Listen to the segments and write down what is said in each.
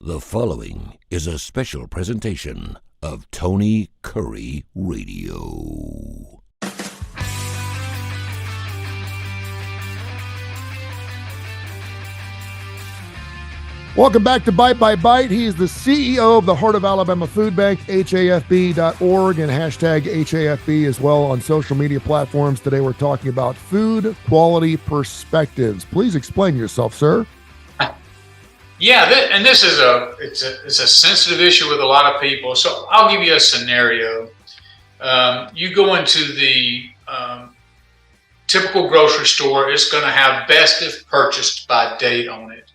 The following is a special presentation of Tony Kurre Radio. Welcome back to Bite by Bite. He is the CEO of the Heart of Alabama Food Bank, HAFB.org, and hashtag HAFB as well on social media platforms. Today we're talking about food quality perspectives. Please explain yourself, sir. Yeah, this is it's a sensitive issue with a lot of people. So I'll give you a scenario. You go into the typical grocery store, it's going to have best if purchased by date on it.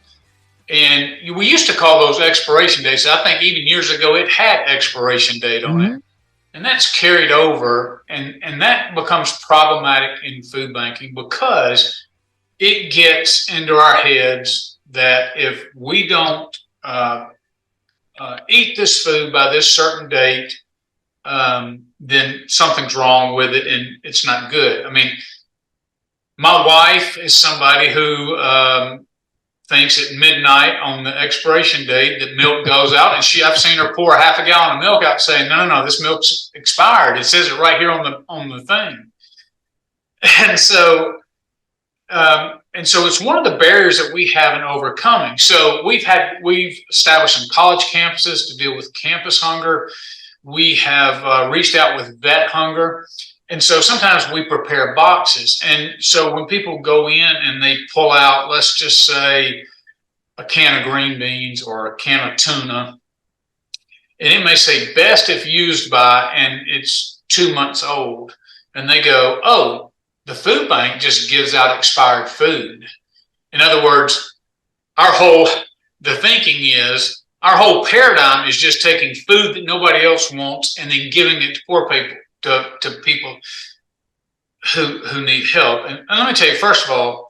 And we used to call those expiration dates. I think even years ago it had expiration date on it. And that's carried over, and that becomes problematic in food banking because it gets into our heads that if we don't eat this food by this certain date, then something's wrong with it and it's not good. I mean, my wife is somebody who thinks at midnight on the expiration date that milk goes out, and I've seen her pour half a gallon of milk out saying, no, this milk's expired. It says it right here on the thing. And so it's one of the barriers that we have in overcoming. So we've established some college campuses to deal with campus hunger. We have reached out with vet hunger. And so sometimes we prepare boxes. And so when people go in and they pull out, let's just say a can of green beans or a can of tuna, and it may say best if used by, and it's 2 months old. And they go, oh, the food bank just gives out expired food. In other words, the thinking is our whole paradigm is just taking food that nobody else wants and then giving it to poor people, to people who need help. And let me tell you, first of all,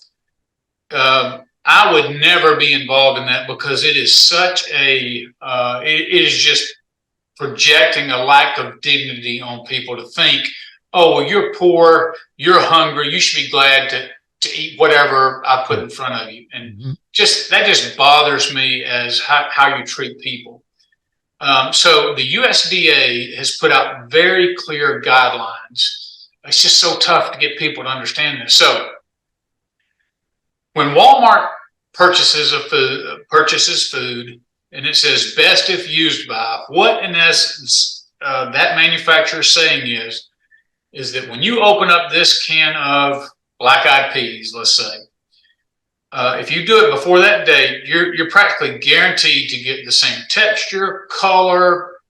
I would never be involved in that because it is it is just projecting a lack of dignity on people to think, oh, well, you're poor, you're hungry, you should be glad to eat whatever I put in front of you. And that just bothers me as how you treat people. So the USDA has put out very clear guidelines. It's just so tough to get people to understand this. So when Walmart purchases food and it says best if used by, what in essence that manufacturer is saying is that when you open up this can of black-eyed peas, let's say, if you do it before that date, you're practically guaranteed to get the same texture, color.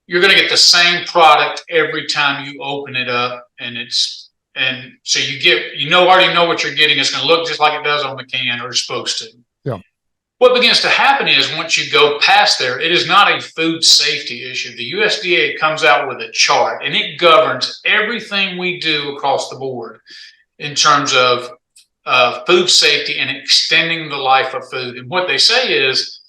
You're going to get the same product every time you open it up, and so you already know what you're getting. It's going to look just like it does on the can, or it's supposed to. Yeah. What begins to happen is once you go past there, it is not a food safety issue. The USDA comes out with a chart, and it governs everything we do across the board in terms of food safety and extending the life of food. And what they say is,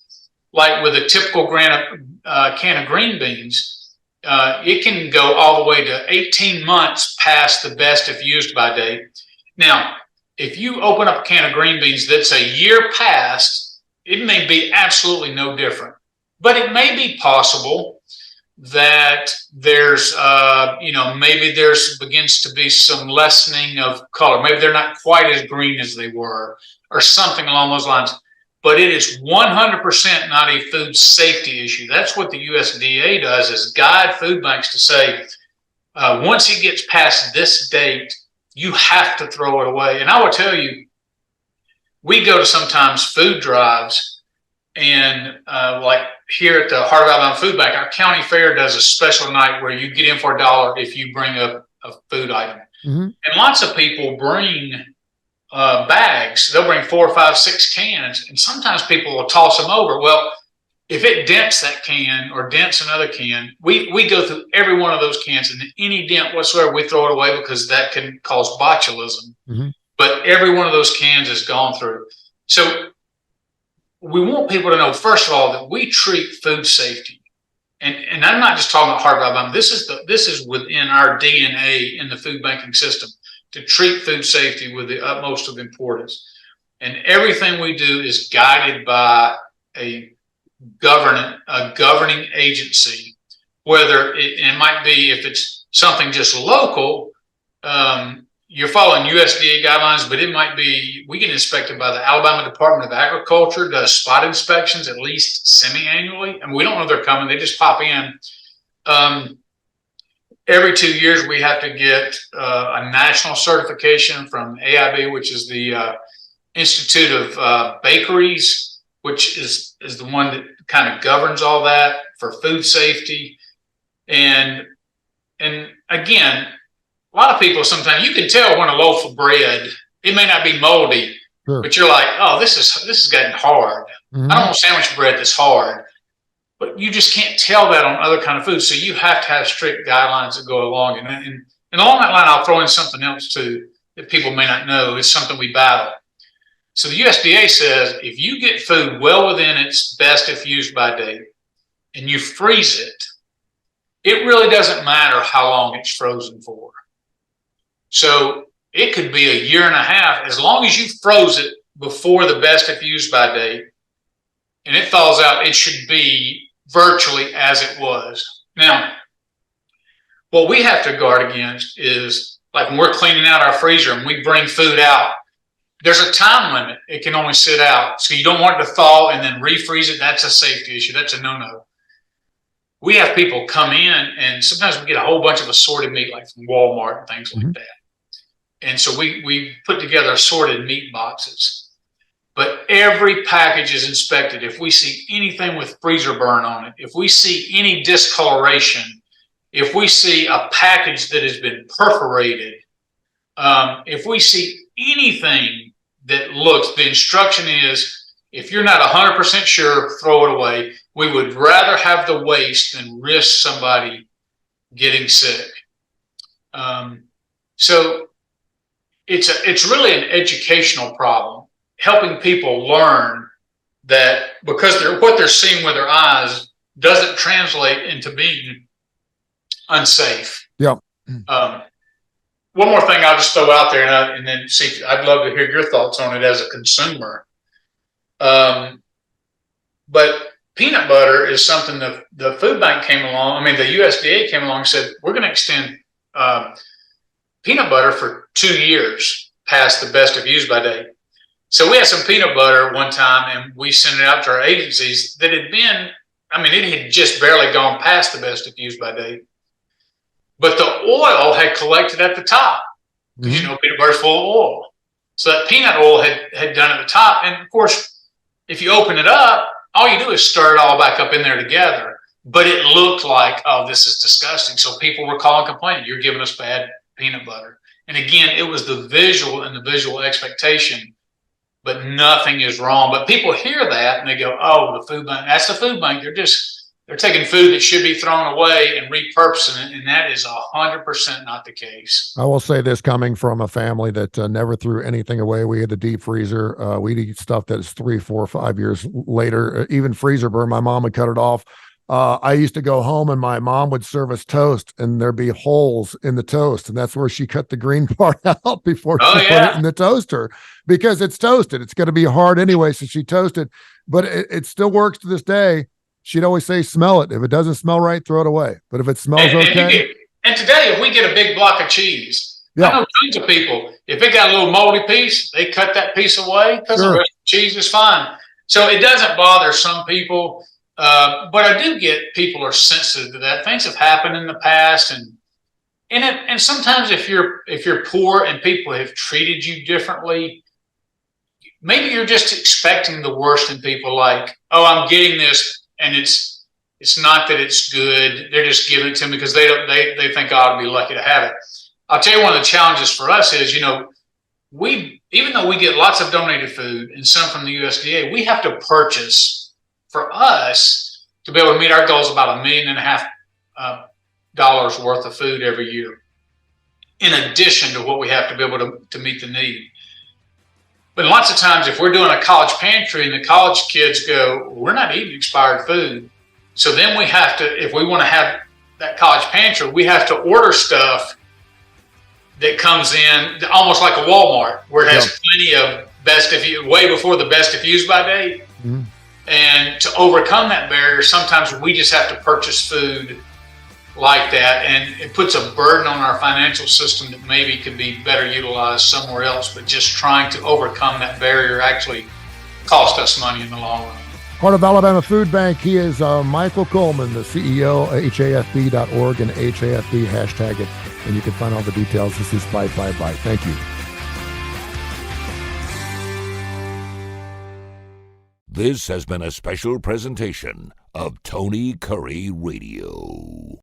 like with a typical can of green beans, it can go all the way to 18 months past the best if used by date. Now, if you open up a can of green beans that's a year past, it may be absolutely no different, but it may be possible that there's, maybe begins to be some lessening of color. Maybe they're not quite as green as they were, or something along those lines. But it is 100% not a food safety issue. That's what the USDA does, is guide food banks to say, once it gets past this date, you have to throw it away. And I will tell you, we go to sometimes food drives, and like here at the Heart of Alabama Food Bank, our county fair does a special night where you get in for $1 if you bring a food item. And lots of people bring bags. They'll bring 4, 5, 6 cans, and sometimes people will toss them over. Well, if it dents that can or dents another can, we go through every one of those cans, and any dent whatsoever, we throw it away because that can cause botulism. But every one of those cans is gone through. So we want people to know, first of all, that we treat food safety. And I'm not just talking about Heart of Alabama. This is within our DNA in the food banking system, to treat food safety with the utmost of importance. And everything we do is guided by a governing agency, whether it might be, if it's something just local, you're following USDA guidelines, but it might be, we get inspected by the Alabama Department of Agriculture, does spot inspections at least semi-annually. And we don't know they're coming, they just pop in. Every 2 years, we have to get a national certification from AIB, which is the Institute of Bakeries, which is the one that kind of governs all that for food safety. And again, a lot of people, sometimes you can tell when a loaf of bread, it may not be moldy, sure, but you're like, oh, this is getting hard. Mm-hmm. I don't want sandwich bread that's hard. But you just can't tell that on other kind of foods. So you have to have strict guidelines that go along. And along that line, I'll throw in something else too that people may not know. It's something we battle. So the USDA says if you get food well within its best if used by date and you freeze it, it really doesn't matter how long it's frozen for. So it could be a year and a half, as long as you froze it before the best if used by date and it thaws out, it should be virtually as it was. Now, what we have to guard against is, like when we're cleaning out our freezer and we bring food out, there's a time limit. It can only sit out. So you don't want it to thaw and then refreeze it. That's a safety issue. That's a no-no. We have people come in, and sometimes we get a whole bunch of assorted meat, like from Walmart and things like that. And so we put together assorted meat boxes. But every package is inspected. If we see anything with freezer burn on it, if we see any discoloration, if we see a package that has been perforated, if we see anything that looks, the instruction is, if you're not 100% sure, throw it away. We would rather have the waste than risk somebody getting sick. So it's really an educational problem, helping people learn that because what they're seeing with their eyes doesn't translate into being unsafe. Yeah. One more thing I'll just throw out there, and then see, I'd love to hear your thoughts on it as a consumer. But peanut butter is something that the food bank came along. I mean, the USDA came along and said, we're going to extend peanut butter for 2 years past the best of use by date. So we had some peanut butter one time, and we sent it out to our agencies that had been, I mean, it had just barely gone past the best of use by date. But the oil had collected at the top, because you know peanut butter's full of oil. So that peanut oil had done at the top. And of course, if you open it up, all you do is stir it all back up in there together. But it looked like, oh, this is disgusting. So people were calling, complaining, you're giving us bad peanut butter. And again, it was the visual and the visual expectation, but nothing is wrong. But people hear that and they go, oh, the food bank, that's the food bank. They're taking food that should be thrown away and repurposing it, and that is 100% not the case. I will say this, coming from a family that never threw anything away. We had the deep freezer. We'd eat stuff that is 3, 4, 5 years later. Even freezer burn, my mom would cut it off. I used to go home and my mom would serve us toast, and there'd be holes in the toast, and that's where she cut the green part out before she put it in the toaster, because it's toasted. It's going to be hard anyway, so she toasted, but it still works to this day. She'd always say, smell it. If it doesn't smell right, throw it away. But if it smells okay. And today, if we get a big block of cheese, I know tons of people, if it got a little moldy piece, they cut that piece away because the rest of the cheese is fine. So it doesn't bother some people. But I do get people are sensitive to that. Things have happened in the past. And sometimes if you're poor and people have treated you differently, maybe you're just expecting the worst in people, like, oh, I'm getting this. And it's not that it's good. They're just giving it to me because they think I ought to be lucky to have it. I'll tell you, one of the challenges for us is, you know, even though we get lots of donated food and some from the USDA, we have to purchase, for us to be able to meet our goals, about $1.5 million worth of food every year, in addition to what we have to be able to meet the need. But lots of times, if we're doing a college pantry and the college kids go, we're not eating expired food. So then we have to, if we want to have that college pantry, we have to order stuff that comes in almost like a Walmart, where it has plenty of way before the best if used by date. And to overcome that barrier, sometimes we just have to purchase food like that, and it puts a burden on our financial system that maybe could be better utilized somewhere else. But just trying to overcome that barrier actually cost us money in the long run. Heart of Alabama Food Bank. He is Michael Coleman, the CEO, HAFB.org and HAFB, hashtag it, and you can find all the details. This is Bite by Bite. Thank you. This has been a special presentation of Tony Kurre Radio.